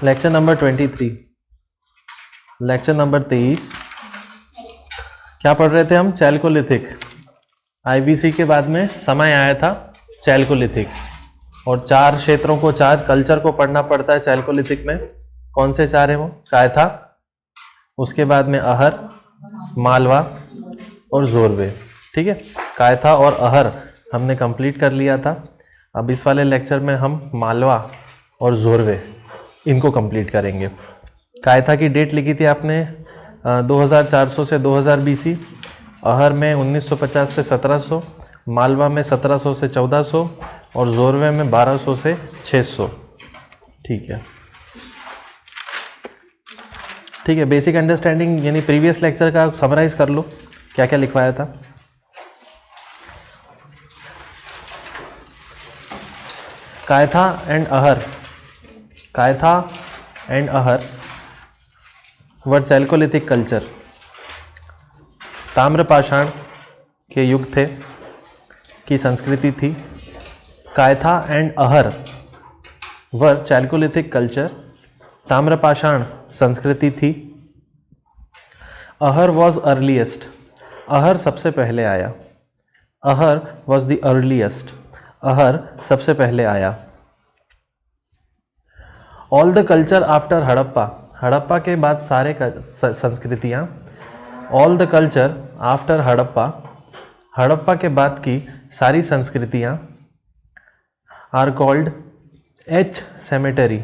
Lecture number 23, lecture number 23। क्या पढ़ रहे थे हम? चैल्कोलिथिक। आईबीसी के बाद में समय आया था चैल्कोलिथिक, और 4 क्षेत्रों को, 4 कल्चर को पढ़ना पड़ता है चैल्कोलिथिक में। कौन से 4 है वो? कायथा, उसके बाद में अहर, मालवा और जोरवे। ठीक है, कायथा और अहर हमने कंप्लीट कर लिया था। अब इस वाले लेक्चर में हम मालवा और जोरवे इनको कंप्लीट करेंगे। कायथा की डेट लिखी थी आपने 2400 से 2000 बीसी, अहर में 1950 से 1700, मालवा में 1700 से 1400 और जोरवे में 1200 से 600। ठीक है, ठीक है। बेसिक अंडरस्टैंडिंग यानी प्रीवियस लेक्चर का समराइज कर लो, क्या क्या लिखवाया था। Kayatha and Ahar, Kayatha and Ahar were chalcolithic culture. ताम्रपाषाण के युग थे की संस्कृति थी। Kayatha and Ahar were chalcolithic culture, ताम्रपाषाण संस्कृति थी। अहर वॉज अर्लीस्ट, अहर सबसे पहले आया। Ahar was the earliest, Ahar सबसे पहले आया। All the culture after Harappa, Harappa के बाद सारे संस्कृतियाँ, all the culture after Harappa, Harappa के बाद की सारी संस्कृतियाँ, आर कॉल्ड एच सेमेटरी,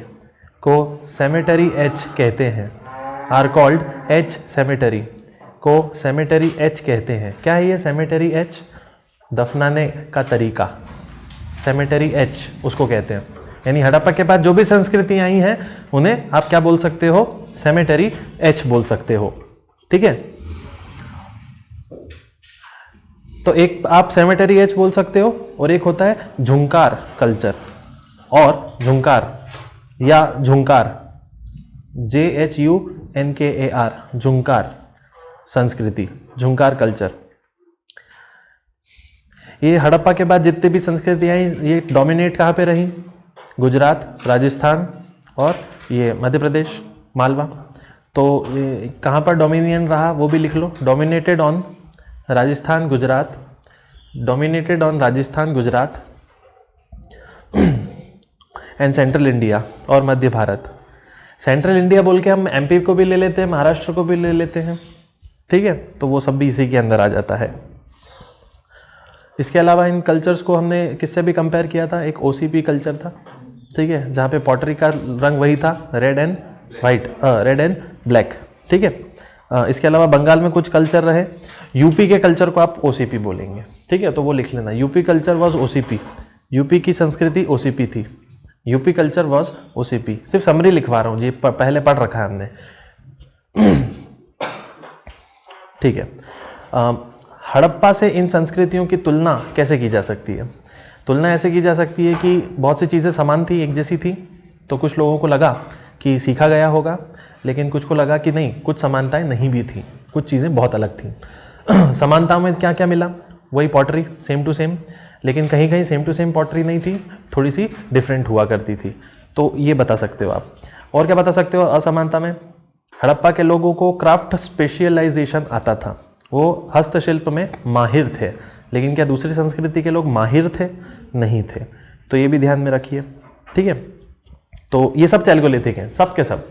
को सेमेटरी एच कहते हैं। आर कॉल्ड एच सेमेटरी, को सेमेटरी एच कहते हैं। क्या है ये सेमेटरी एच? दफनाने का तरीका, सेमेटरी एच उसको कहते हैं। यानी हड़प्पा के बाद जो भी संस्कृतियां आई हैं उन्हें आप क्या बोल सकते हो? सेमेटरी एच बोल सकते हो। ठीक है, तो एक आप सेमेटरी एच बोल सकते हो, और एक होता है झुंकार कल्चर, और झुंकार या झुंकार, JHUNKAR, झुंकार संस्कृति, झुंकार कल्चर। ये हड़प्पा के बाद जितनी भी संस्कृतियां आई ये डोमिनेट कहाँ पे रही? गुजरात, राजस्थान और ये मध्य प्रदेश, मालवा। तो कहाँ पर डोमिनियन रहा वो भी लिख लो। Dominated on Rajasthan, Gujarat, dominated on Rajasthan, Gujarat and central India और मध्य भारत। सेंट्रल इंडिया बोल के हम MP को भी ले लेते हैं, महाराष्ट्र को भी ले लेते हैं। ठीक है, तो वो सब भी इसी के अंदर आ जाता है। इसके अलावा इन कल्चर्स को हमने किससे भी कंपेयर किया था? एक OCP कल्चर था, ठीक है, जहाँ पे पॉटरी का रंग वही था, red and white, red and black. ठीक है, इसके अलावा बंगाल में कुछ कल्चर रहे। यूपी के कल्चर को आप OCP बोलेंगे। ठीक है, तो वो लिख लेना, UP culture was OCP, UP की संस्कृति OCP थी, यूपी कल्चर वॉज OCP। सिर्फ समरी लिखवा रहा हूँ जी, पहले पढ़ रखा है हमने। ठीक है, हड़प्पा से इन संस्कृतियों की तुलना कैसे की जा सकती है? तुलना ऐसे की जा सकती है कि बहुत सी चीज़ें समान थी, एक जैसी थी, तो कुछ लोगों को लगा कि सीखा गया होगा, लेकिन कुछ को लगा कि नहीं, कुछ समानताएं नहीं भी थी, कुछ चीज़ें बहुत अलग थी। समानता में क्या क्या मिला? वही पॉटरी, सेम टू सेम, लेकिन कहीं कहीं सेम टू सेम पॉटरी नहीं थी, थोड़ी सी डिफरेंट हुआ करती थी। तो ये बता सकते हो आप। और क्या बता सकते हो असमानता में? हड़प्पा के लोगों को क्राफ्ट स्पेशलाइजेशन आता था, वो हस्तशिल्प में माहिर थे, लेकिन क्या दूसरी संस्कृति के लोग माहिर थे? नहीं थे। तो ये भी ध्यान में रखिए। ठीक है, तो ये सब चैल्कोलिथिक हैं, सब के सब,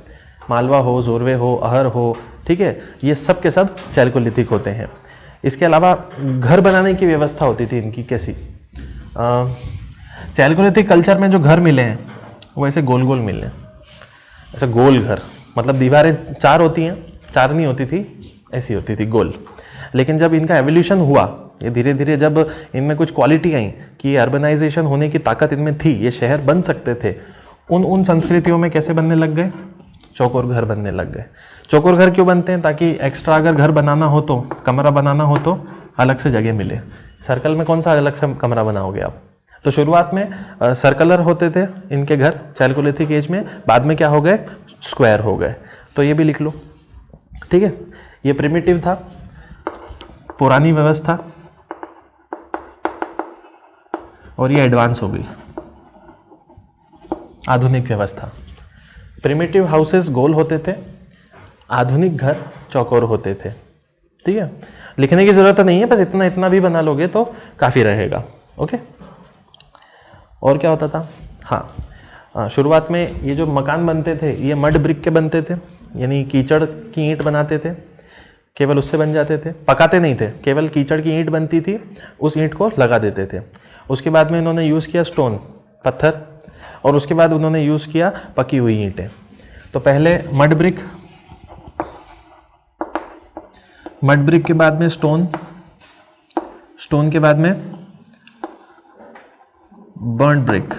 मालवा हो, जोरवे हो, अहर हो, ठीक है, ये सब के सब चैल्कोलिथिक होते हैं। इसके अलावा घर बनाने की व्यवस्था होती थी इनकी कैसी? चैल्कोलिथिक कल्चर में जो घर मिले हैं वो ऐसे गोल गोल मिले हैं, ऐसे गोल घर, मतलब दीवारें 4 होती हैं, 4 नहीं होती थी, ऐसी होती थी गोल। लेकिन जब इनका एवोल्यूशन हुआ, ये धीरे धीरे जब इनमें कुछ क्वालिटी आई कि अर्बनाइजेशन होने की ताकत इनमें थी, ये शहर बन सकते थे, उन संस्कृतियों में कैसे बनने लग गए? चौकोर घर बनने लग गए। चौकोर घर क्यों बनते हैं? ताकि एक्स्ट्रा अगर घर बनाना हो तो, कमरा बनाना हो तो अलग से जगह मिले। सर्कल में कौन सा अलग से कमरा बनाओगे आप? तो शुरुआत में सर्कलर होते थे इनके घर चैल्कोलिथिक एज में, बाद में क्या हो गए? स्क्वायर हो गए। तो ये भी लिख लो। ठीक है, ये प्रिमिटिव था, पुरानी व्यवस्था, और ये एडवांस हो गई, आधुनिक व्यवस्था। प्रिमिटिव हाउसेस गोल होते थे, आधुनिक घर चौकोर होते थे। ठीक है, लिखने की जरूरत नहीं है, बस इतना इतना भी बना लोगे तो काफी रहेगा। ओके, और क्या होता था? हाँ, शुरुआत में ये जो मकान बनते थे ये मड ब्रिक के बनते थे, यानी कीचड़ की ईंट बनाते थे, केवल उससे बन जाते थे, पकाते नहीं थे, केवल कीचड़ की ईंट बनती थी, उस ईंट को लगा देते थे। उसके बाद में इन्होंने यूज़ किया स्टोन, पत्थर, और उसके बाद उन्होंने यूज़ किया पकी हुई ईंटें। तो पहले मड ब्रिक के बाद में स्टोन के बाद में बर्न्ड ब्रिक।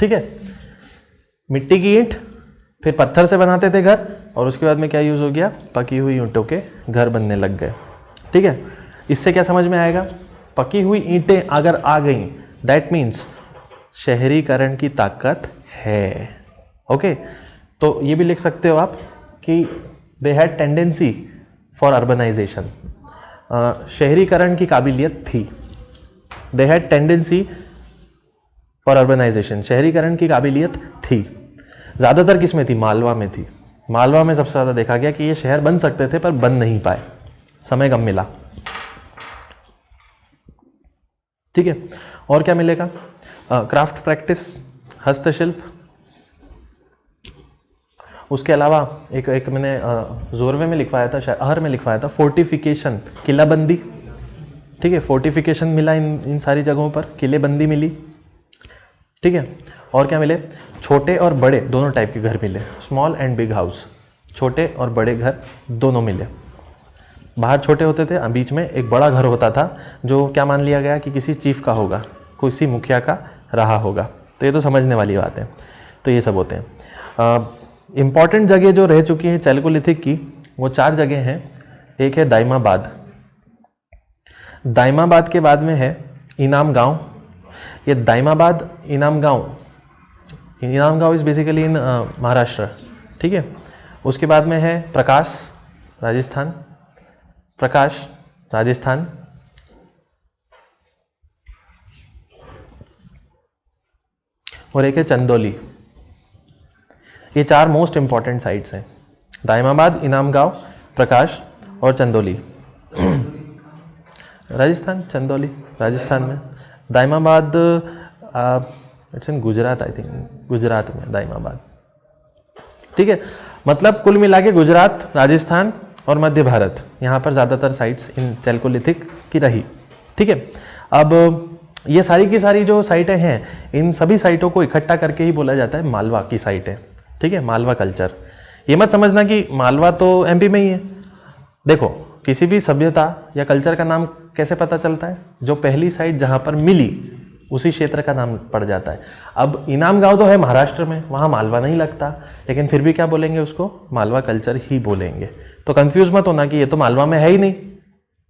ठीक है, मिट्टी की ईंट, फिर पत्थर से बनाते थे घर, और उसके बाद में क्या यूज हो गया? पकी हुई ईंटों के घर बनने लग गए। ठीक है, इससे क्या समझ में आएगा? पकी हुई ईंटें अगर आ गई, दैट मीन्स शहरीकरण की ताकत है। ओके, तो ये भी लिख सकते हो आप कि they had tendency for urbanization, शहरीकरण की काबिलियत थी। They had tendency for urbanization, शहरीकरण की काबिलियत थी। ज़्यादातर किस में थी? मालवा में थी। मालवा में सबसे ज़्यादा देखा गया कि ये शहर बन सकते थे पर बन नहीं पाए, समय कम मिला। ठीक है, और क्या मिलेगा? क्राफ्ट प्रैक्टिस, हस्तशिल्प। उसके अलावा एक मैंने जोरवे में लिखवाया था, शायद अहर में लिखवाया था, फोर्टिफिकेशन, किलाबंदी। ठीक है, फोर्टिफिकेशन मिला इन सारी जगहों पर, किलेबंदी मिली। ठीक है, और क्या मिले? छोटे और बड़े दोनों टाइप के घर मिले, स्मॉल एंड बिग हाउस, छोटे और बड़े घर दोनों मिले। बाहर छोटे होते थे, बीच में एक बड़ा घर होता था जो क्या मान लिया गया कि किसी चीफ का होगा, किसी मुखिया का रहा होगा। तो ये तो समझने वाली बात है। तो ये सब होते हैं। इम्पॉर्टेंट जगह जो रह चुकी हैं चैल्कोलिथिक की, वो 4 जगह हैं। एक है दाइमाबाद, दाइमाबाद के बाद में है इनाम गांव। ये दाइमाबाद इनाम गांव इज बेसिकली इन महाराष्ट्र। ठीक है, उसके बाद में है प्रकाश राजस्थान, और एक है चंदौली। ये 4 मोस्ट इंपॉर्टेंट साइट्स हैं, दाइमाबाद, इनाम गांव, प्रकाश और चंदौली। राजस्थान, चंदौली राजस्थान में, Daimabad it's in Gujarat, I think Gujarat में दाइमाबाद। ठीक है, मतलब कुल मिला के गुजरात, राजस्थान और मध्य भारत, यहाँ पर ज़्यादातर साइट्स इन चैल्कोलिथिक की रही। ठीक है, अब ये सारी की सारी जो साइटें हैं, इन सभी साइटों को इकट्ठा करके ही बोला जाता है मालवा की साइटें। ठीक है, मालवा कल्चर। ये मत समझना कि मालवा तो एमपी में ही है। देखो, किसी भी सभ्यता या कल्चर का नाम कैसे पता चलता है? जो पहली साइट जहाँ पर मिली उसी क्षेत्र का नाम पड़ जाता है। अब इनाम गांव तो है महाराष्ट्र में, वहाँ मालवा नहीं लगता, लेकिन फिर भी क्या बोलेंगे उसको? मालवा कल्चर ही बोलेंगे। तो कंफ्यूज मत होना कि ये तो मालवा में है ही नहीं,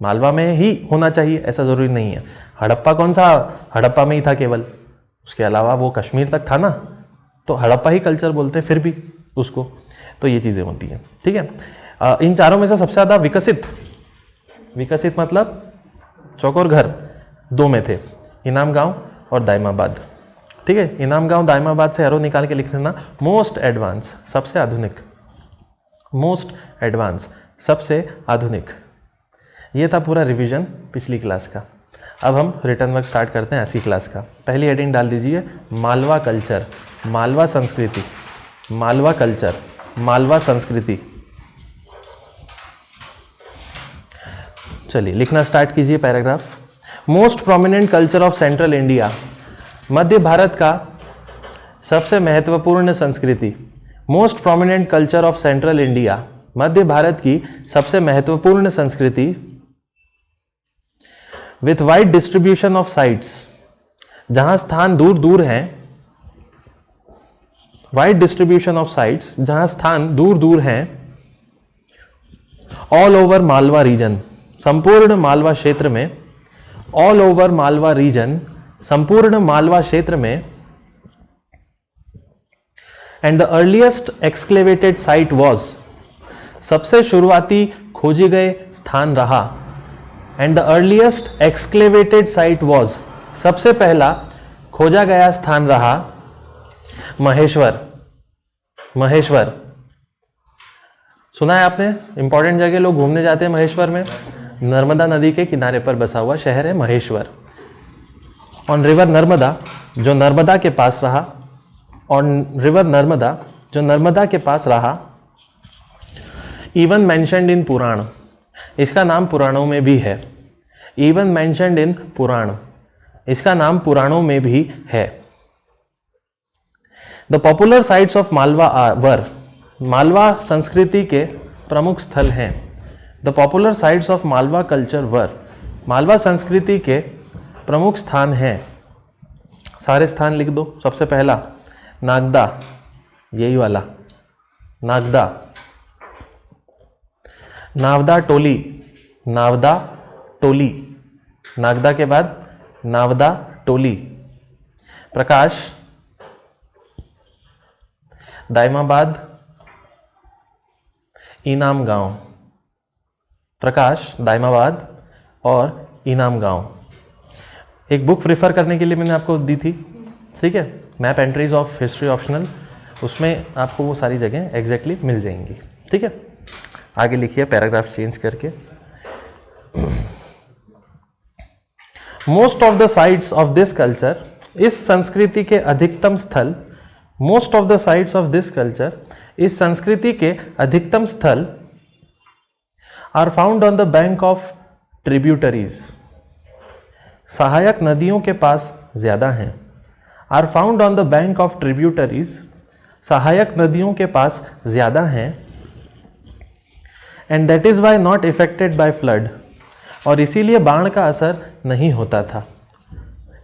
मालवा में ही होना चाहिए, ऐसा जरूरी नहीं है। हड़प्पा कौन सा? हड़प्पा में ही था केवल, उसके अलावा वो कश्मीर तक था ना, तो हड़प्पा ही कल्चर बोलते हैं फिर भी उसको। तो ये चीज़ें होती हैं। ठीक है, इन चारों में से सबसे ज़्यादा विकसित मतलब चौकोर घर 2 में थे, इनाम गांव और दाइमाबाद। ठीक है, इनाम गांव दाइमाबाद से एरो निकाल के लिख लेना, मोस्ट एडवांस, सबसे आधुनिक, मोस्ट एडवांस, सबसे आधुनिक। ये था पूरा रिवीजन पिछली क्लास का। अब हम रिटर्न वर्क स्टार्ट करते हैं आज की क्लास का। पहली हेडिंग डाल दीजिए, मालवा कल्चर, मालवा संस्कृति, मालवा कल्चर, मालवा संस्कृति। चलिए लिखना स्टार्ट कीजिए paragraph. Most prominent culture of central India, मध्य भारत का सबसे महत्वपूर्ण संस्कृति। Most prominent culture of central India, मध्य भारत की सबसे महत्वपूर्ण संस्कृति। With wide distribution of sites, जहां स्थान दूर दूर हैं, वाइड डिस्ट्रीब्यूशन ऑफ साइट्स, जहां स्थान दूर दूर हैं। ऑल ओवर मालवा रीजन, संपूर्ण मालवा क्षेत्र में, ऑल ओवर मालवा रीजन, संपूर्ण मालवा क्षेत्र में। And the earliest excavated site was, सबसे शुरुआती खोजे गए स्थान रहा। And the earliest excavated site was, सबसे पहला खोजा गया स्थान रहा। महेश्वर, महेश्वर सुना है आपने? इंपॉर्टेंट जगह लोग घूमने जाते हैं महेश्वर में। नर्मदा नदी के किनारे पर बसा हुआ शहर है महेश्वर। ऑन रिवर नर्मदा, जो नर्मदा के पास रहा, ऑन रिवर नर्मदा, जो नर्मदा के पास रहा, इवन मेंशन्ड इन पुराण, इसका नाम पुराणों में भी है। इवन मेंशन्ड इन पुराण, इसका नाम पुराणों में भी है। The popular sites of Malwa were, Malwa संस्कृति के प्रमुख स्थल हैं। The popular sites of Malwa culture were, Malwa संस्कृति के प्रमुख स्थान हैं। सारे स्थान लिख दो। सबसे पहला नागदा, यही वाला नागदा, नावदा टोली, नावदा टोली, नागदा के बाद नावदा टोली। प्रकाश, दाइमाबाद, इनाम गांव, प्रकाश, दाइमाबाद और इनाम गांव। एक बुक प्रिफर करने के लिए मैंने आपको दी थी, ठीक है, map entries of history optional, उसमें आपको वो सारी जगह एग्जैक्टली मिल जाएंगी, ठीक है। आगे लिखिए पैराग्राफ चेंज करके। Most of the sites of this culture, इस संस्कृति के अधिकतम स्थल, most of the sites of this culture, इस संस्कृति के अधिकतम स्थल are found on the bank of tributaries, सहायक नदियों के पास ज्यादा हैं। Are found on the bank of tributaries, सहायक नदियों के पास ज्यादा हैं। And that is why not affected by flood, और इसीलिए बाढ़ का असर नहीं होता था।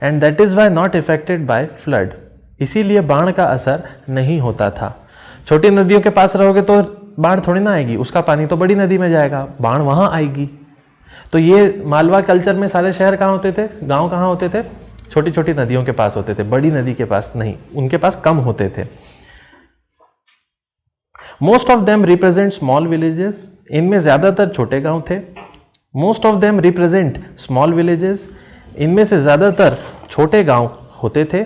And that is why not affected by flood, इसीलिए बाढ़ का असर नहीं होता था। छोटी नदियों के पास रहोगे तो बाढ़ थोड़ी ना आएगी, उसका पानी तो बड़ी नदी में जाएगा, बाढ़ वहां आएगी। तो ये मालवा कल्चर में सारे शहर कहाँ होते थे, गांव कहाँ होते थे? छोटी छोटी नदियों के पास होते थे, बड़ी नदी के पास नहीं, उनके पास कम होते थे। Most of them represent small villages, इनमें ज्यादातर छोटे गांव थे। Most of them represent small villages, इनमें से ज्यादातर छोटे गांव होते थे।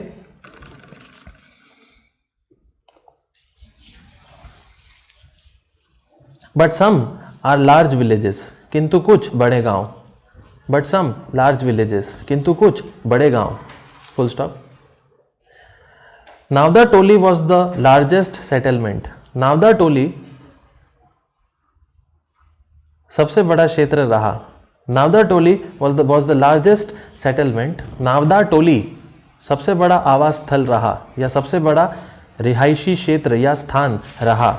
But some are large villages, किंतु कुछ बड़े गांव। बट सम लार्ज विलेजेस, किंतु कुछ बड़े गांव। Full stop. Navdatoli was the largest settlement, Navdatoli सबसे बड़ा क्षेत्र रहा। Navdatoli was the largest settlement, Navdatoli सबसे बड़ा आवास स्थल रहा या सबसे बड़ा रिहायशी क्षेत्र या स्थान रहा।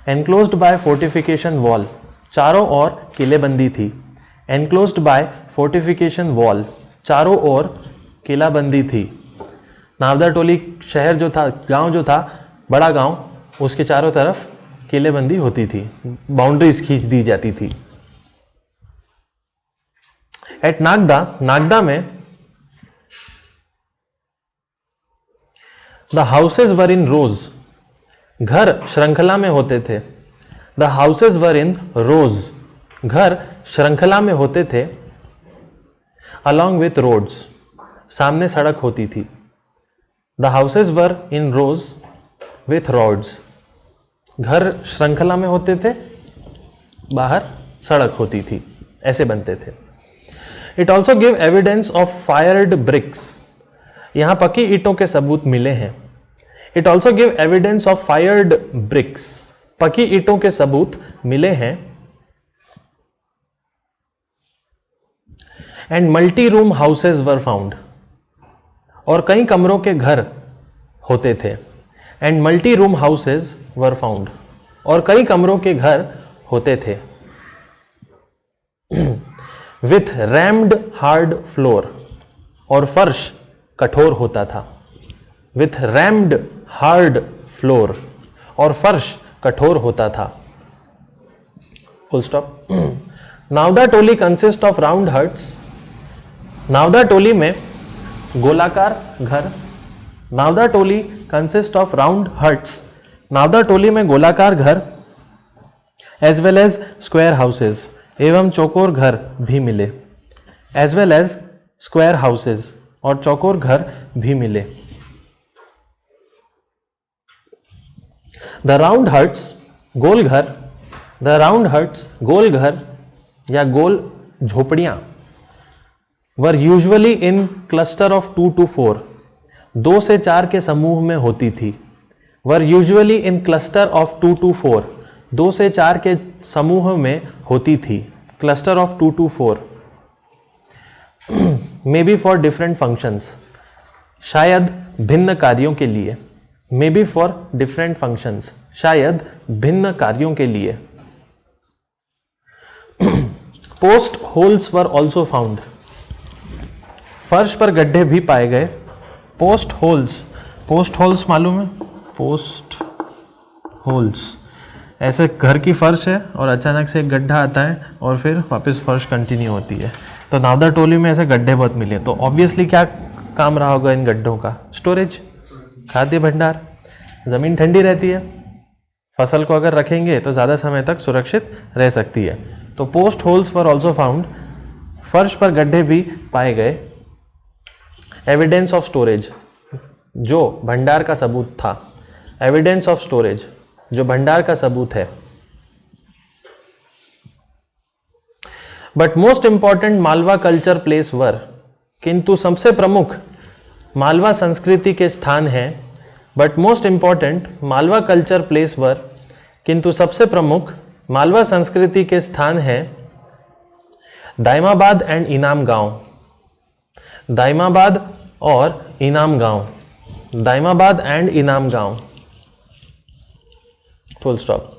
एनक्लोज्ड बाय फोर्टिफिकेशन वॉल, चारों ओर किलेबंदी थी। एनक्लोज्ड बाय फोर्टिफिकेशन वॉल, चारों ओर किलाबंदी थी। नावदा टोली शहर जो था, गांव जो था, बड़ा गांव, उसके चारों तरफ किलेबंदी होती थी, बाउंड्रीज खींच दी जाती थी। एट नागदा, नागदा में द हाउसेज वर इन रोज, घर श्रृंखला में होते थे। द हाउसेज वर इन रोज, घर श्रृंखला में होते थे। अलॉन्ग विथ रोड्स, सामने सड़क होती थी। The houses were in rows with roads, घर श्रृंखला में होते थे, बाहर सड़क होती थी, ऐसे बनते थे। It also give evidence of fired bricks, यहां पक्की ईंटों के सबूत मिले हैं। It also give evidence of fired bricks, पक्की ईंटों के सबूत मिले हैं। And multi room houses were found, और कई कमरों के घर होते थे। And multi room houses were found, और कई कमरों के घर होते थे। विथ रैम्ड हार्ड फ्लोर, और फर्श कठोर होता था। विथ रैम्ड हार्ड फ्लोर, और फर्श कठोर होता था। Full stop. Navdatoli consist of round huts, Navdatoli में गोलाकार घर। Navdatoli consist of round huts, Navdatoli में गोलाकार घर, as well as square houses, एवं चौकोर घर भी मिले। As well as square houses, और चौकोर घर भी मिले। द राउंड हट्स, गोल घर, द राउंड हट्स, गोल घर या गोल झोपड़ियां, वर usually in cluster of 2 to 4, 2 से 4 के समूह में होती थी। वर usually in cluster of 2 to 4, 2 से 4 के समूह में होती थी। Cluster of 2 to 4 may be for different functions, शायद भिन्न कार्यों के लिए। May be for different functions, शायद भिन्न कार्यों के लिए। पोस्ट होल्स वर ऑल्सो फाउंड, फर्श पर गड्ढे भी पाए गए। पोस्ट होल्स, पोस्ट होल्स मालूम है? पोस्ट होल्स, ऐसे घर की फर्श है और अचानक से एक गड्ढा आता है और फिर वापस फर्श कंटिन्यू होती है। तो नावदा टोली में ऐसे गड्ढे बहुत मिले, तो ऑब्वियसली क्या काम रहा होगा इन गड्ढों का? स्टोरेज, खाद्य भंडार। ज़मीन ठंडी रहती है, फसल को अगर रखेंगे तो ज़्यादा समय तक सुरक्षित रह सकती है। तो पोस्ट होल्स वर ऑल्सो फाउंड, फर्श पर गड्ढे भी पाए गए। एविडेंस ऑफ स्टोरेज, जो भंडार का सबूत था। एविडेंस ऑफ स्टोरेज, जो भंडार का सबूत है। But most important Malwa culture place वर, किंतु सबसे प्रमुख मालवा संस्कृति के स्थान हैं। But most important Malwa culture place वर, किंतु सबसे प्रमुख मालवा संस्कृति के स्थान हैं दाइमाबाद एंड इनाम गांव। दाइमाबाद और इनाम गांव, दाइमाबाद एंड इनाम गांव, फुल स्टॉप।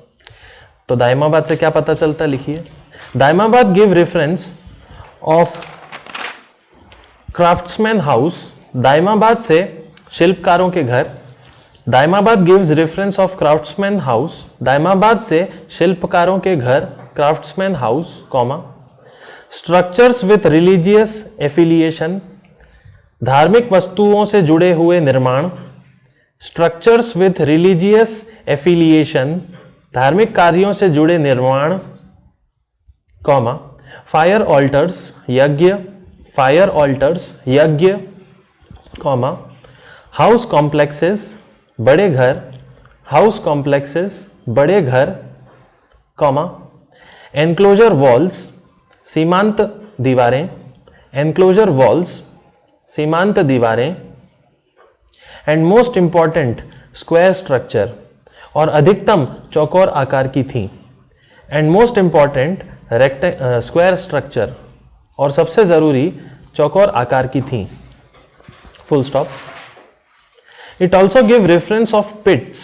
तो दाइमाबाद से क्या पता चलता है, लिखिए। Daimabad give reference of craftsman house, Daimabad से शिल्पकारों के घर। Daimabad gives reference of craftsman house, Daimabad से शिल्पकारों के घर, craftsman house, comma. Structures with religious affiliation, धार्मिक वस्तुओं से जुड़े हुए निर्माण। स्ट्रक्चर्स विथ रिलीजियस एफिलिएशन, धार्मिक कार्यों से जुड़े निर्माण, कॉमा। फायर ऑल्टर्स, यज्ञ, फायर ऑल्टर्स, यज्ञ, कॉमा। हाउस कॉम्प्लेक्सेस, बड़े घर, हाउस कॉम्प्लेक्सेस, बड़े घर, कॉमा। एनक्लोजर वॉल्स, सीमांत दीवारें, एनक्लोजर वॉल्स, सीमांत दीवारें। And most important square structure, और अधिकतम चौकोर आकार की थी। And most important square structure, और सबसे जरूरी चौकोर आकार की थी, full stop. It also give reference of pits,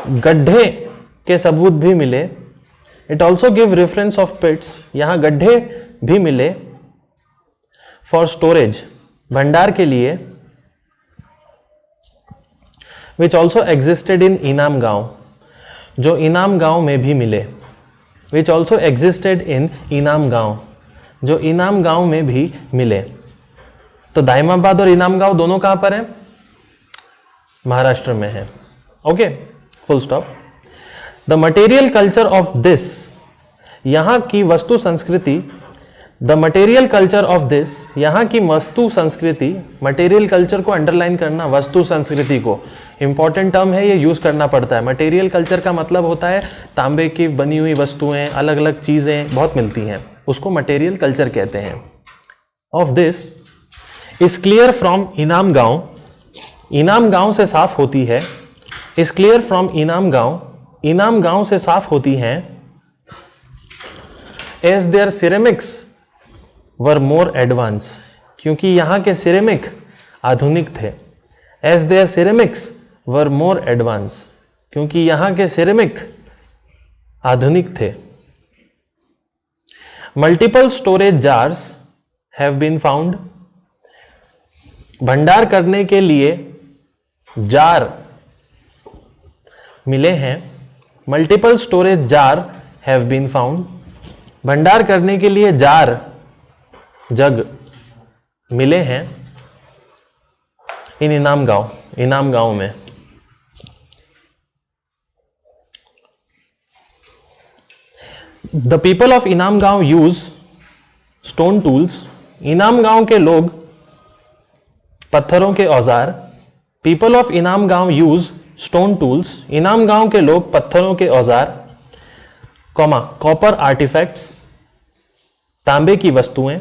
गड्ढे के सबूत भी मिले। It also give reference of pits, यहां गड्ढे भी मिले। फॉर स्टोरेज, भंडार के लिए। विच ऑल्सो एग्जिस्टेड इन इनाम गांव, जो इनाम गांव में भी मिले। विच ऑल्सो एग्जिस्टेड इन इनाम गांव, जो इनाम गांव में भी मिले। तो दाइमाबाद और इनाम गांव दोनों कहां पर हैं? महाराष्ट्र में है। Okay, full stop. The material culture of this, यहां की वस्तु संस्कृति। The material culture of this, यहां की वस्तु संस्कृति। मटेरियल कल्चर को अंडरलाइन करना, वस्तु संस्कृति को इंपॉर्टेंट टर्म है, ये यूज करना पड़ता है। मटेरियल कल्चर का मतलब होता है तांबे की बनी हुई वस्तुएं, अलग अलग चीजें बहुत मिलती हैं, उसको मटेरियल कल्चर कहते हैं। Of this is clear from इनाम गांव, इनाम गांव से साफ होती है। इज क्लियर फ्रॉम इनाम गांव, इनाम गांव से साफ होती हैं। As their ceramics were more advance, क्योंकि यहां के सिरेमिक आधुनिक थे। As their ceramics were more advance, क्योंकि यहां के सिरेमिक आधुनिक थे। Multiple storage jars have been found, भंडार करने के लिए जार मिले हैं। Multiple storage jar have been found, भंडार करने के लिए जार, जग मिले हैं। इन इनाम गांव, इनाम गांव में। द पीपल ऑफ इनाम गांव यूज स्टोन टूल्स, इनाम गांव के लोग पत्थरों के औजार। पीपल ऑफ इनाम गांव यूज स्टोन टूल्स, इनाम गांव के लोग पत्थरों के औजार, कॉमा कॉपर आर्टिफैक्ट्स, तांबे की वस्तुएं,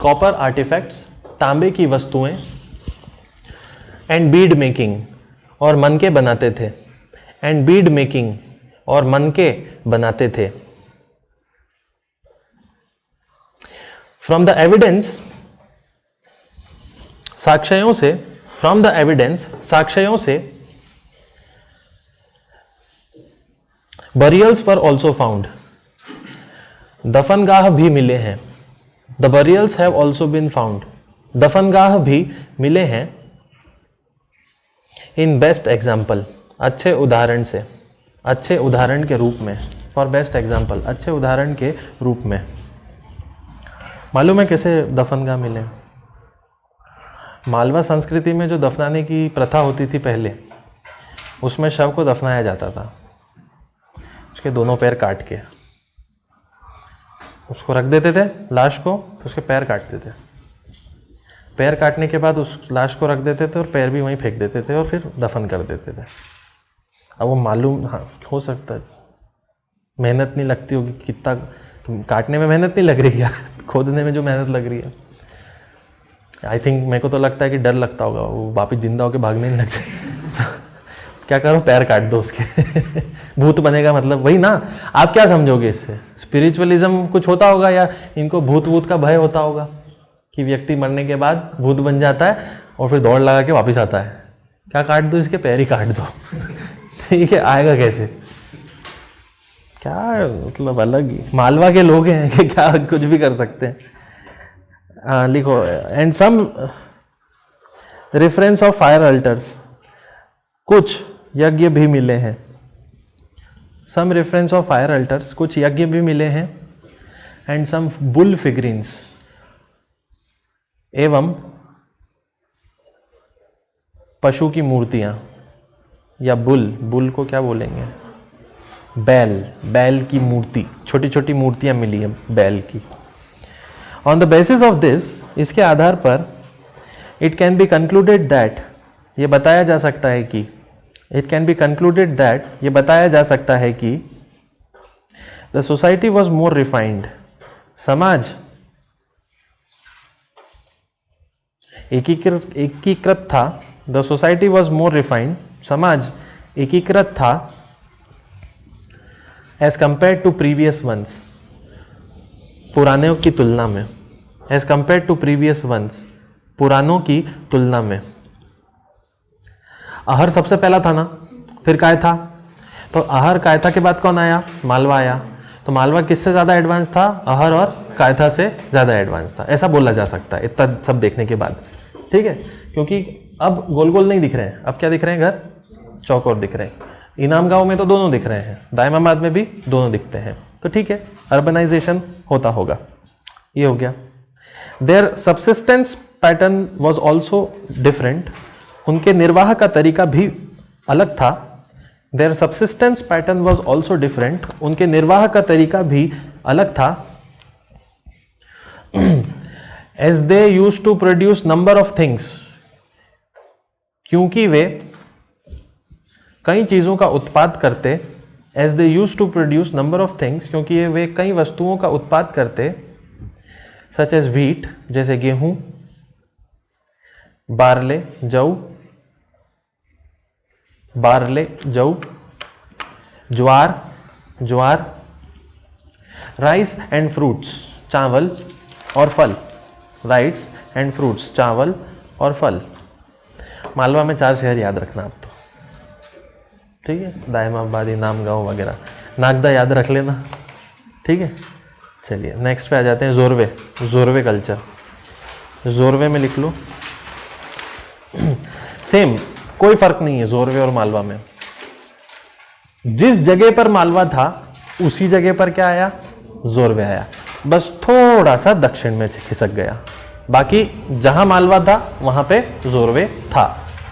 कॉपर आर्टिफैक्ट्स तांबे की वस्तुएं, एंड बीड मेकिंग और मनके बनाते थे, एंड बीड मेकिंग और मनके बनाते थे। फ्रॉम द एविडेंस साक्ष्यों से, फ्रॉम द एविडेंस साक्ष्यों से, बरियल्स वर ऑल्सो फाउंड, दफनगाह भी मिले हैं। The burials have also been found, दफनगाह भी मिले हैं। इन बेस्ट एग्जाम्पल, अच्छे उदाहरण से, अच्छे उदाहरण के रूप में, फॉर बेस्ट एग्जाम्पल, अच्छे उदाहरण के रूप में। मालूम है कैसे दफनगाह मिले? मालवा संस्कृति में जो दफनाने की प्रथा होती थी पहले, उसमें शव को दफनाया जाता था, उसके दोनों पैर काट के उसको रख देते थे लाश को, तो उसके पैर काटते थे। पैर काटने के बाद उस लाश को रख देते थे और पैर भी वहीं फेंक देते थे और फिर दफन कर देते थे। अब वो मालूम, हाँ हो सकता है मेहनत नहीं लगती होगी, कितना काटने में मेहनत नहीं लग रही है, खोदने में जो मेहनत लग रही है। आई थिंक मेरे को तो लगता है कि डर लगता होगा वो वापिस जिंदा होकर भागने नहीं लग जाए। क्या करो, पैर काट दो उसके। भूत बनेगा मतलब वही ना। आप क्या समझोगे इससे? स्पिरिचुअलिज्म कुछ होता होगा या इनको भूत का भय होता होगा कि व्यक्ति मरने के बाद भूत बन जाता है और फिर दौड़ लगा के वापस आता है। क्या काट दो इसके, पैर ही काट दो। ठीक है, आएगा कैसे? क्या मतलब अलग ही मालवा के लोग हैं कि क्या कुछ भी कर सकते हैं। लिखो, and some reference of fire altars, कुछ यज्ञ भी मिले हैं। Some reference of fire altars, कुछ यज्ञ भी मिले हैं। एंड सम बुल फिगरिन्स, एवं पशु की मूर्तियां, या बुल को क्या बोलेंगे, बैल की मूर्ति, छोटी छोटी मूर्तियां मिली है बैल की। On the basis of this, इसके आधार पर, it can be concluded that, ये बताया जा सकता है कि, it can be concluded that, ये बताया जा सकता है कि the society was more refined, समाज एकीकृत था। The society was more refined, समाज एकीकृत था। As compared to previous ones, पुरानों की तुलना में। As compared to previous ones, पुरानों की तुलना में। अहर सबसे पहला था ना, फिर कायथा, तो अहर कायथा के बाद कौन आया? मालवा आया। तो मालवा किससे ज़्यादा एडवांस था? अहर और कायथा से ज़्यादा एडवांस था, ऐसा बोला जा सकता है इतना सब देखने के बाद। ठीक है, क्योंकि अब गोल गोल नहीं दिख रहे हैं, अब क्या दिख रहे हैं? घर चौकोर दिख रहे हैं। इनाम गांव में तो दोनों दिख रहे हैं, दायमाबाद में भी दोनों दिखते हैं। तो ठीक है, अर्बनाइजेशन होता होगा। ये हो गया। Their subsistence pattern was also different, उनके निर्वाह का तरीका भी अलग था। Their subsistence pattern was also different, उनके निर्वाह का तरीका भी अलग था। As they use to produce number of things, क्योंकि वे कई चीजों का उत्पाद करते। As they use to produce number of things, क्योंकि वे कई वस्तुओं का उत्पाद करते। सच एज व्हीट, जैसे गेहूं, बार्ले जौ, ज्वार, राइस एंड फ्रूट्स, चावल और फल। राइस एंड फ्रूट्स, चावल और फल। मालवा में 4 शहर याद रखना आप तो, ठीक है, दायमाबाद, इनाम गांव वगैरह। नागदा याद रख लेना, ठीक है। चलिए नेक्स्ट पे आ जाते हैं। जोरवे कल्चर। जोरवे में लिख लो। सेम, कोई फर्क नहीं है जोरवे और मालवा में। जिस जगह पर मालवा था उसी जगह पर क्या आया? जोरवे आया, बस थोड़ा सा दक्षिण में खिसक गया। बाकी जहां मालवा था वहां पे जोरवे था,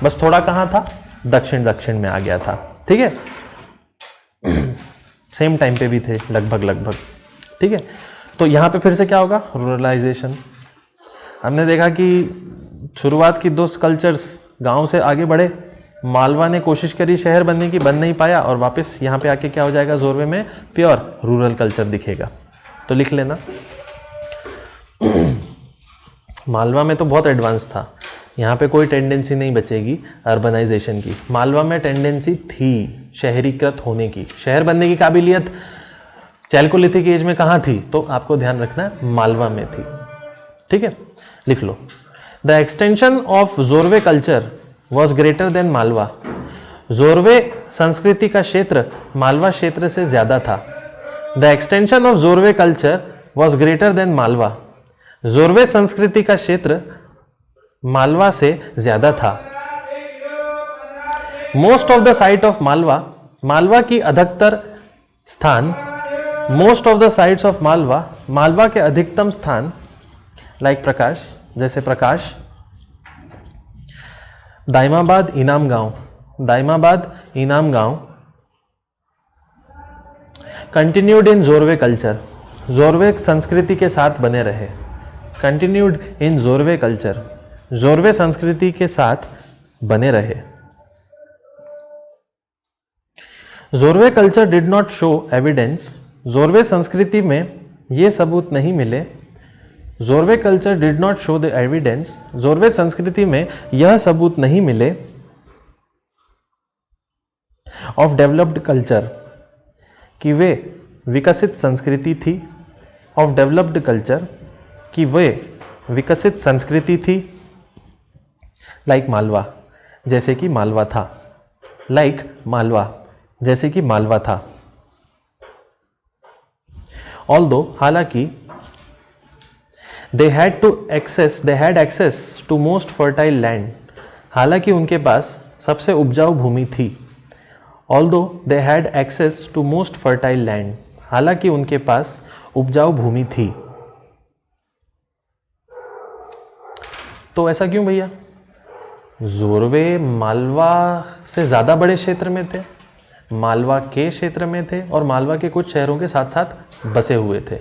बस थोड़ा कहां था? दक्षिण में आ गया था। ठीक है, सेम टाइम पे भी थे लगभग। ठीक है, तो यहां पे फिर से क्या होगा? रूरलाइजेशन। हमने देखा कि शुरुआत की 2 कल्चर्स गांव से आगे बढ़े, मालवा ने कोशिश करी शहर बनने की, बन नहीं पाया, और वापस यहाँ पे आके क्या हो जाएगा, जोरवे में प्योर रूरल कल्चर दिखेगा। तो लिख लेना। मालवा में तो बहुत एडवांस था, यहाँ पे कोई टेंडेंसी नहीं बचेगी अर्बनाइजेशन की। मालवा में टेंडेंसी थी शहरीकृत होने की, शहर बनने की काबिलियत चैल्कोलिथिक एज में कहाँ थी, तो आपको ध्यान रखना है मालवा में थी। ठीक है, लिख लो। The extension of Jorwe culture was greater than Malwa. Jorwe संस्कृति का क्षेत्र मालवा क्षेत्र से ज्यादा था। The extension of Jorwe culture was greater than Malwa. Jorwe संस्कृति का क्षेत्र मालवा से ज्यादा था। Most of the site of Malwa, Malwa की अधिकतर स्थान, most of the sites of Malwa, Malwa के अधिकतम स्थान, लाइक प्रकाश, जैसे प्रकाश, दाइमाबाद, इनाम गांव, दाइमाबाद, इनाम गांव, continued in Jorwe culture, Jorwe संस्कृति के साथ बने रहे। Continued in Jorwe culture, Jorwe संस्कृति के साथ बने रहे। Jorwe culture did not show evidence, Jorwe संस्कृति में ये सबूत नहीं मिले। Jorwe culture did not show the evidence, Jorwe संस्कृति में यह सबूत नहीं मिले ऑफ डेवलप्ड कल्चर, कि वे विकसित संस्कृति थी। ऑफ डेवलप्ड कल्चर, कि वे विकसित संस्कृति थी। लाइक मालवा, जैसे कि मालवा था। लाइक मालवा, जैसे कि मालवा था। ऑल्दो, हालांकि, they had access to most fertile land, हालांकि उनके पास सबसे उपजाऊ भूमि थी। Although they had access to most fertile land, हालांकि उनके पास उपजाऊ भूमि थी। तो ऐसा क्यों भैया? जोरवे मालवा से ज़्यादा बड़े क्षेत्र में थे, मालवा के क्षेत्र में थे, और मालवा के कुछ शहरों के साथ साथ बसे हुए थे,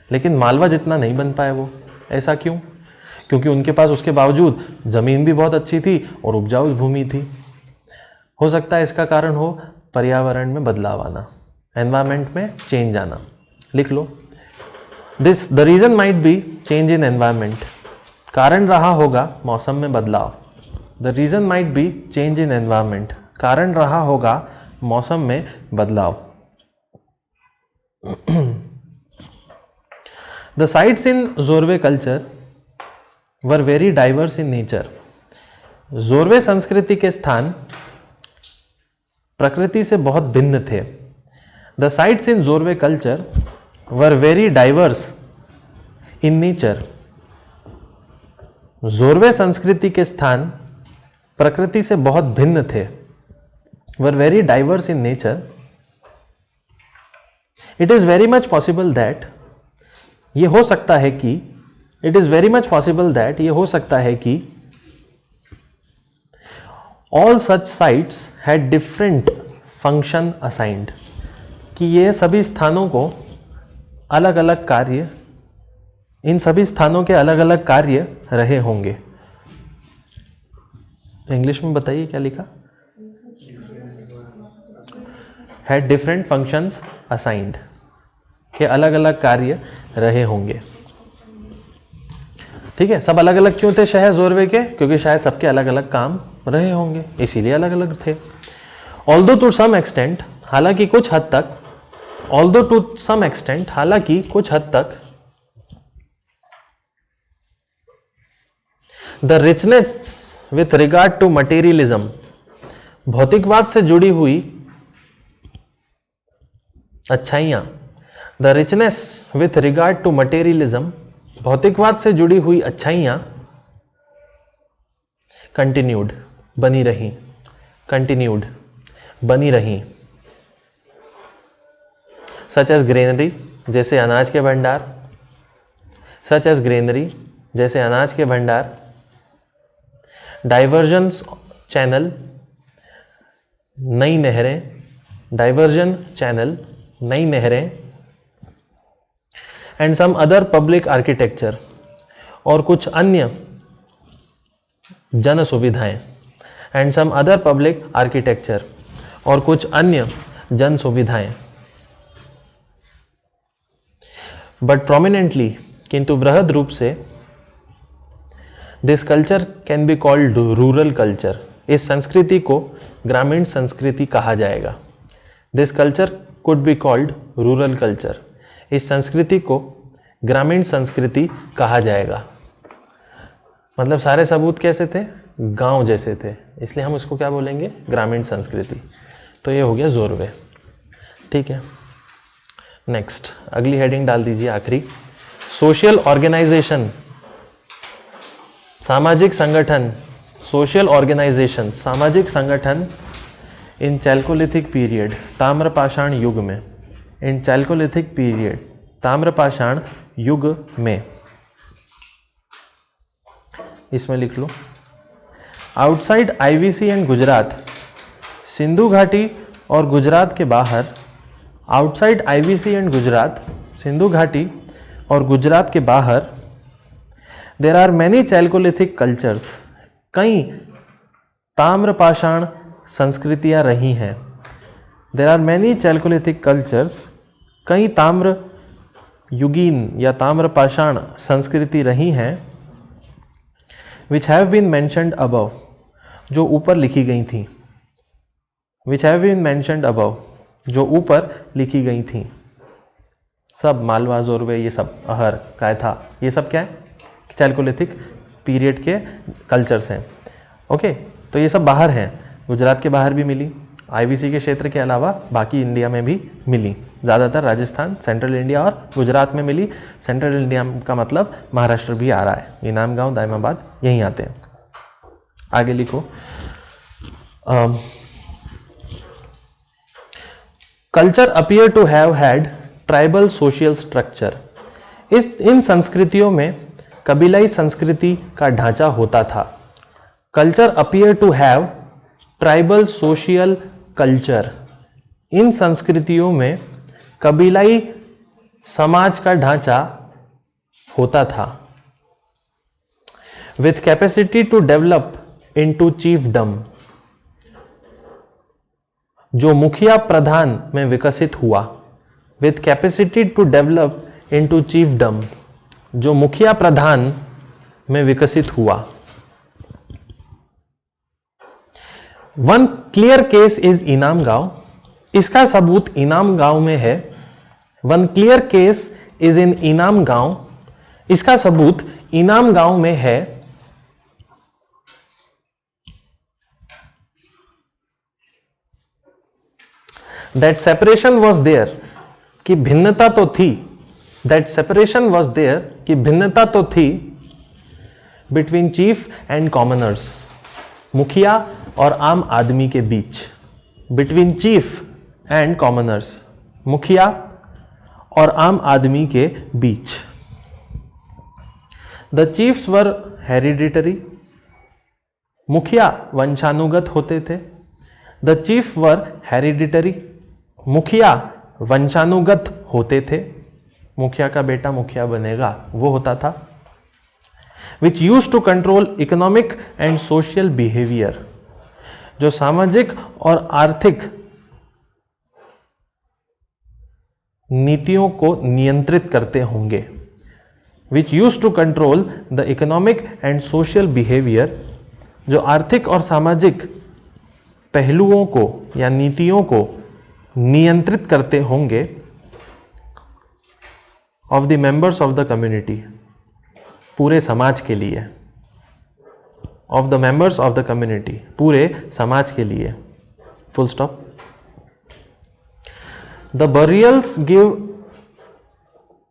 लेकिन मालवा जितना नहीं बन पाए वो। ऐसा क्यों? क्योंकि उनके पास उसके बावजूद ज़मीन भी बहुत अच्छी थी और उपजाऊ भूमि थी। हो सकता है इसका कारण हो पर्यावरण में बदलाव आना, एनवायरनमेंट में चेंज आना। लिख लो, the reason might be change in environment, कारण रहा होगा मौसम में बदलाव। The reason might be change in environment, कारण रहा होगा मौसम में बदलाव। The sites in Jorwe culture were very diverse in nature. Jorwe संस्कृति के स्थान प्रकृति से बहुत भिन्न थे। The sites in Jorwe culture were very diverse in nature. Jorwe संस्कृति के स्थान प्रकृति से बहुत भिन्न थे। Were very diverse in nature. It is very much possible that, ये हो सकता है कि, it is very much possible that, ये हो सकता है कि, all such sites had different function assigned, कि ये सभी स्थानों को अलग अलग कार्य, इन सभी स्थानों के अलग अलग कार्य रहे होंगे। इंग्लिश में बताइए क्या लिखा? हैड डिफरेंट फंक्शंस असाइंड, के अलग अलग कार्य रहे होंगे। ठीक है, सब अलग अलग क्यों थे शहर जोरवे के? क्योंकि शायद सबके अलग अलग काम रहे होंगे, इसीलिए अलग अलग थे। ऑल्दो टू सम एक्सटेंट, हालांकि कुछ हद तक, ऑल्दो टू सम एक्सटेंट, हालांकि कुछ हद तक, the richness with regard to materialism, भौतिकवाद से जुड़ी हुई अच्छाइयां। The richness with regard to materialism, भौतिकवाद से जुड़ी हुई अच्छाइयां, कंटिन्यूड, बनी रही, कंटिन्यूड, बनी रही। सच एज ग्रेनरी, जैसे अनाज के भंडार, सच एज ग्रेनरी, जैसे अनाज के भंडार। डाइवर्जन्स चैनल, नई नहरें, डाइवर्जन चैनल, नई नहरें। And some other public architecture, और कुछ अन्य जन सुविधाएं। And some other public architecture, और कुछ अन्य जन सुविधाएं। बट प्रोमिनेंटली, किंतु वृहद रूप से, this culture can be called rural culture, इस संस्कृति को ग्रामीण संस्कृति कहा जाएगा। This culture could be called rural culture, इस संस्कृति को ग्रामीण संस्कृति कहा जाएगा। मतलब सारे सबूत कैसे थे? गांव जैसे थे, इसलिए हम उसको क्या बोलेंगे? ग्रामीण संस्कृति। तो ये हो गया जोरवे। ठीक है, नेक्स्ट अगली हेडिंग डाल दीजिए आखिरी, सोशल ऑर्गेनाइजेशन, सामाजिक संगठन, सोशल ऑर्गेनाइजेशन, सामाजिक संगठन इन चैल्कोलिथिक पीरियड, ताम्रपाषाण युग में, इन चैल्कोलिथिक पीरियड, ताम्रपाषाण युग में, इसमें लिख लो। Outside IVC and Gujarat, Sindhu घाटी और गुजरात के बाहर, outside IVC and Gujarat, Sindhu घाटी और गुजरात के बाहर, there are many chalcolithic cultures, कई ताम्रपाषाण संस्कृतियां रही हैं। There are many chalcolithic cultures, कई ताम्र युगीन या ताम्रपाषाण संस्कृति रही हैं, which have been mentioned above, जो ऊपर लिखी गई थी, which have been mentioned above, जो ऊपर लिखी गई थी। सब मालवा, जोरवे, ये सब, अहर, कायथा, ये सब क्या है? चैल्कोलिथिक पीरियड के कल्चर्स हैं। ओके, तो ये सब बाहर हैं, गुजरात के बाहर भी मिली, आईवीसी के क्षेत्र के अलावा बाकी इंडिया में भी मिली, ज़्यादातर राजस्थान, सेंट्रल इंडिया और गुजरात में मिली। सेंट्रल इंडिया का मतलब महाराष्ट्र भी आ रहा है, इनाम गांव, दायमाबाद यहीं आते हैं। आगे लिखो, culture appear to have had tribal social structure, इन संस्कृतियों में कबीलाई संस्कृति का ढांचा होता था। Culture appear to have tribal social culture, इन संस्कृतियों में कबीलाई समाज का ढांचा होता था। With capacity to develop into chiefdom, जो मुखिया प्रधान में विकसित हुआ। With capacity to develop into chiefdom, जो मुखिया प्रधान में विकसित हुआ। वन क्लियर केस इज इनाम गांव, इसका सबूत इनाम गांव में है। One clear case is in इनाम गांव, इसका सबूत इनाम गांव में है। दैट सेपरेशन वॉज देयर, कि भिन्नता तो थी। दैट सेपरेशन वॉज देयर, कि भिन्नता तो थी। बिटवीन चीफ एंड कॉमनर्स, मुखिया और आम आदमी के बीच। बिटवीन चीफ एंड कॉमनर्स, मुखिया और आम आदमी के बीच। द चीफ्स वर हेरिडिटरी, मुखिया वंशानुगत होते थे। द चीफ वर हेरिडिटरी, मुखिया वंशानुगत होते थे। मुखिया का बेटा मुखिया बनेगा, वो होता था। Which use to control economic and social behaviour, जो सामाजिक और आर्थिक नीतियों को नियंत्रित करते होंगे। Which use to control the economic and social behaviour, जो आर्थिक और सामाजिक पहलुओं को या नीतियों को नियंत्रित करते होंगे। Of the members of the community, पूरे समाज के लिए। Of the members of the community, पूरे समाज के लिए। Full stop. The burials give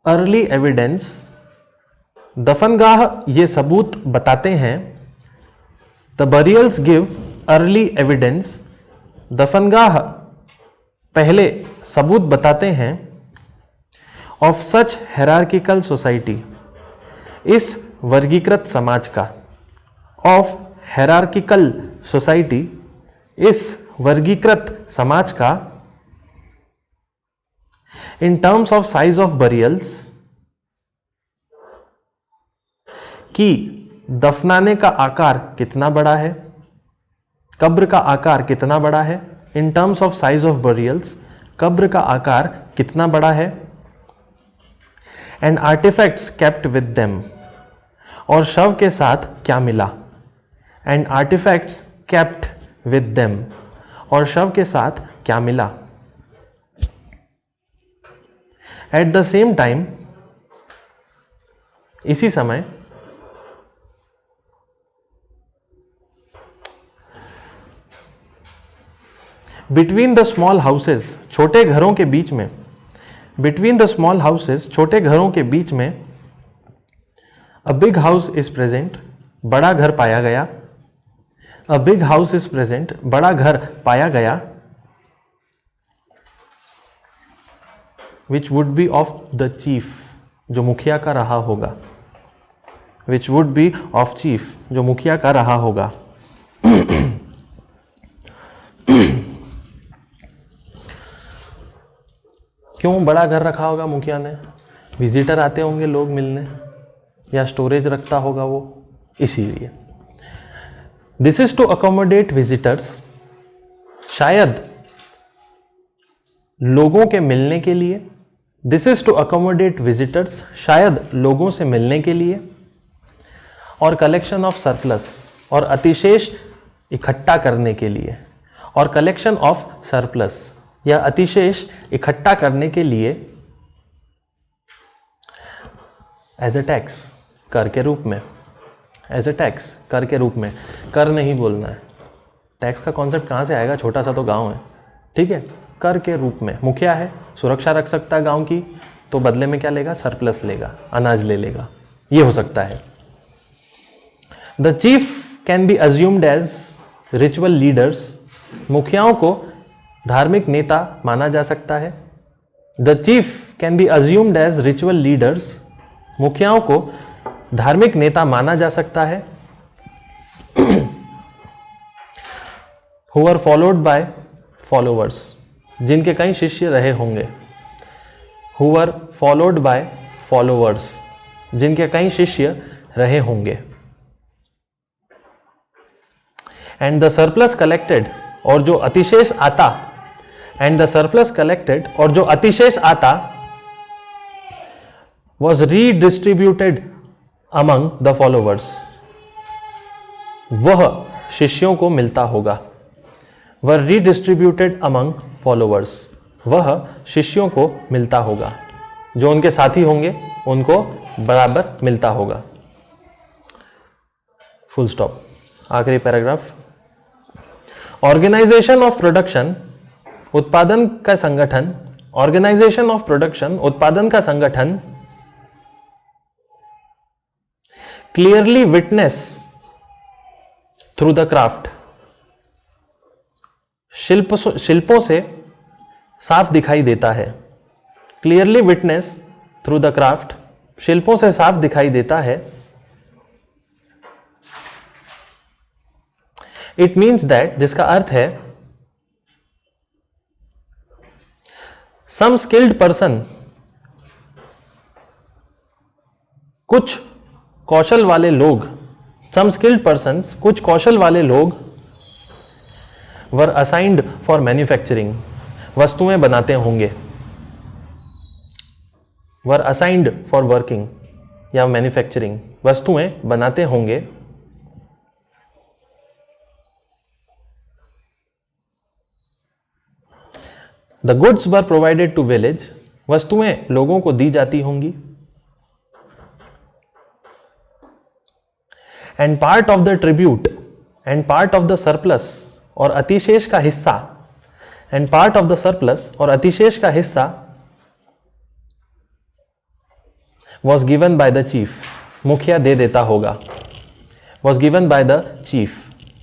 early evidence, दफनगाह ये सबूत बताते हैं। The burials give early evidence, दफनगाह पहले सबूत बताते हैं। ऑफ सच हेरार्किकल सोसाइटी, इस वर्गीकृत समाज का। ऑफ हेरार्किकल सोसाइटी, इस वर्गीकृत समाज का। इन terms of size of burials, कि दफनाने का आकार कितना बड़ा है। कब्र का आकार कितना बड़ा है, in terms of size of burials, कब्र का आकार कितना बड़ा है, and artifacts kept with them, और शव के साथ क्या मिला, and artifacts kept with them, और शव के साथ क्या मिला। एट द सेम टाइम, इसी समय, बिटवीन द स्मॉल हाउसेस, छोटे घरों के बीच में, बिटवीन द स्मॉल हाउसेस, छोटे घरों के बीच में, a big house is present, बड़ा घर पाया गया, a big house is present, बड़ा घर पाया गया, which would be of the chief, जो मुखिया का रहा होगा, which would be of chief, जो मुखिया का रहा होगा। क्यों बड़ा घर रखा होगा मुखिया ने? विजिटर आते होंगे लोग मिलने, या स्टोरेज रखता होगा वो, इसीलिए। This is to accommodate visitors, शायद लोगों के मिलने के लिए, this is to accommodate visitors, शायद लोगों से मिलने के लिए, और कलेक्शन ऑफ सरप्लस, और अतिशेष इकट्ठा करने के लिए, और कलेक्शन ऑफ सरप्लस, या अतिशेष इकट्ठा करने के लिए, एज ए टैक्स, कर के रूप में, एज ए टैक्स, कर के रूप में, कर नहीं बोलना है। टैक्स का कॉन्सेप्ट कहाँ से आएगा, छोटा सा तो गांव है, ठीक है। कर के रूप में, मुखिया है, सुरक्षा रख सकता है गांव की, तो बदले में क्या लेगा, सरप्लस लेगा, अनाज ले लेगा, ये हो सकता है। The chief can be assumed as ritual leaders, मुखियाओं को धार्मिक नेता माना जा सकता है। The chief can be assumed as ritual leaders, मुखियाओं को धार्मिक नेता माना जा सकता है। Who are followed by followers, जिनके कई शिष्य रहे होंगे। Who are followed by followers, जिनके कई शिष्य रहे होंगे। एंड द सरप्लस कलेक्टेड, और जो अतिशेष आता, एंड द सरप्लस कलेक्टेड, और जो अतिशेष आता, was redistributed among the followers, वह शिष्यों को मिलता होगा। वह रीडिस्ट्रीब्यूटेड अमंग फॉलोवर्स, वह शिष्यों को मिलता होगा, जो उनके साथी होंगे उनको बराबर मिलता होगा। Full stop. आखिरी पैराग्राफ। ऑर्गेनाइजेशन ऑफ प्रोडक्शन, उत्पादन का संगठन, ऑर्गेनाइजेशन ऑफ प्रोडक्शन, उत्पादन का संगठन, clearly witness through the craft, शिल्पों से साफ दिखाई देता है। Clearly witness through the craft, शिल्पों से साफ दिखाई देता है। इट मीन्स दैट, जिसका अर्थ है सम स्किल्ड पर्सन, कुछ कौशल वाले लोग, सम स्किल्ड पर्सन्स, कुछ कौशल वाले लोग, वर असाइंड फॉर मैन्युफैक्चरिंग, वस्तुएं बनाते होंगे। वर असाइंड फॉर वर्किंग या मैन्युफैक्चरिंग, वस्तुएं बनाते होंगे। The goods were provided to village, वस्तुएं लोगों को दी जाती होंगी। And part of the tribute, and part of the surplus, और अतिशेष का हिस्सा, and part of the surplus, और अतिशेष का हिस्सा, was given by the chief, मुखिया दे देता होगा। Was given by the chief,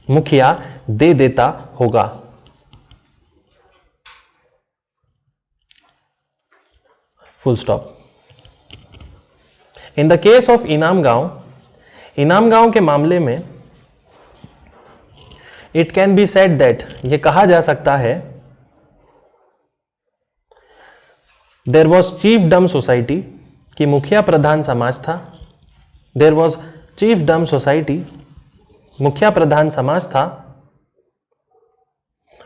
मुखिया दे देता होगा। Full stop. In the case of इनाम गांव, इनाम गांव के मामले में, it can be said that, यह कहा जा सकता है, देयर वॉज चीफ डम सोसाइटी, कि मुखिया प्रधान समाज था। देयर वॉज चीफ डम सोसाइटी, मुखिया प्रधान समाज था।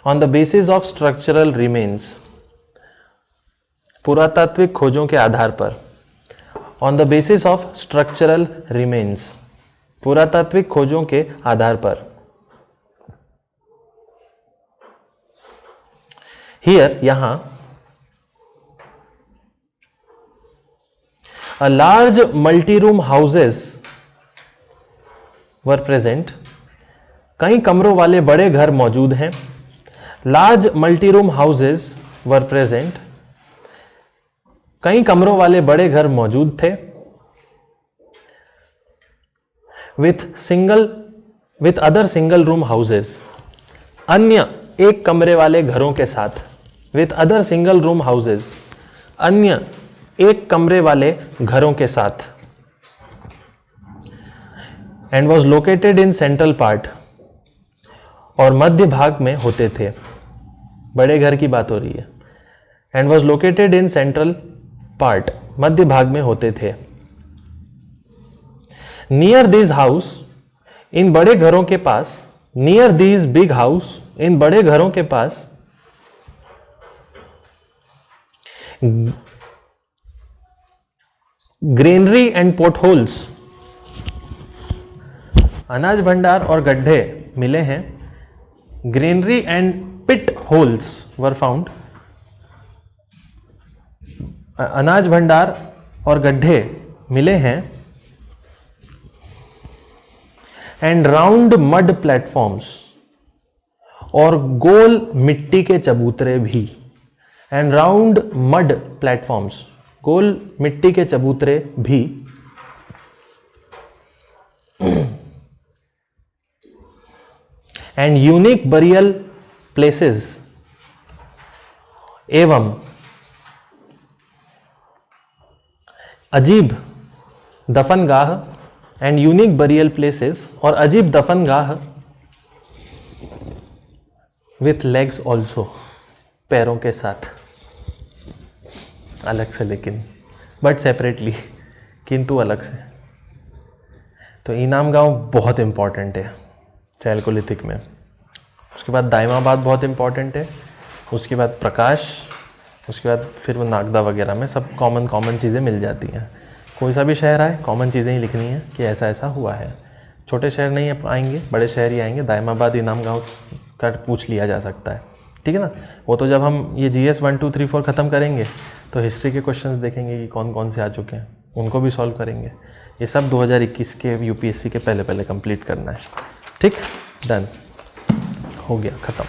On the basis of structural remains, पुरातात्विक खोजों के आधार पर, on the basis of structural remains, पुरातात्विक खोजों के आधार पर। हियर, यहां, a large multi-room houses were present, कई कमरों वाले बड़े घर मौजूद हैं। large multi-room houses were present, कई कमरों वाले बड़े घर मौजूद थे। with other single room houses, अन्य एक कमरे वाले घरों के साथ। with other single room houses, अन्य एक कमरे वाले घरों के साथ। And was located in central part, और मध्य भाग में होते थे। बड़े घर की बात हो रही है। And was located in central part, मध्य भाग में होते थे। नियर दिस हाउस, इन बड़े घरों के पास, नियर दिस बिग हाउस, इन बड़े घरों के पास, ग्रेनरी एंड पोर्टहोल्स, अनाज भंडार और गड्ढे मिले हैं। Granary and pit holes were found, अनाज भंडार और गड्ढे मिले हैं। एंड राउंड मड प्लेटफॉर्म्स, और गोल मिट्टी के चबूतरे भी। एंड राउंड मड प्लेटफॉर्म्स, गोल मिट्टी के चबूतरे भी। एंड यूनिक बरियल प्लेसेस, एवं अजीब दफनगाह। एंड यूनिक बरियल प्लेसेस, और अजीब दफनगाह। विथ लेग्स ऑल्सो, पैरों के साथ, अलग से, लेकिन बट सेपरेटली, किंतु अलग से। तो इनाम गांव बहुत इंपॉर्टेंट है चैलकोलिथिक में। उसके बाद दाइमाबाद बहुत इंपॉर्टेंट है। उसके बाद प्रकाश, उसके बाद फिर वो नागदा वगैरह में सब कॉमन चीज़ें मिल जाती हैं। कोई सा भी शहर आए, कॉमन चीज़ें ही लिखनी है कि ऐसा ऐसा हुआ है। छोटे शहर नहीं आएंगे, बड़े शहर ही आएंगे। दाइमाबाद इनाम गांव का पूछ लिया जा सकता है, ठीक है ना। वो तो जब हम ये GS 1 2 3 4 ख़त्म करेंगे तो हिस्ट्री के क्वेश्चंस देखेंगे कि कौन कौन से आ चुके हैं, उनको भी सॉल्व करेंगे। ये सब 2021 के UPSC के पहले कंप्लीट करना है। ठीक, डन, हो गया, ख़त्म।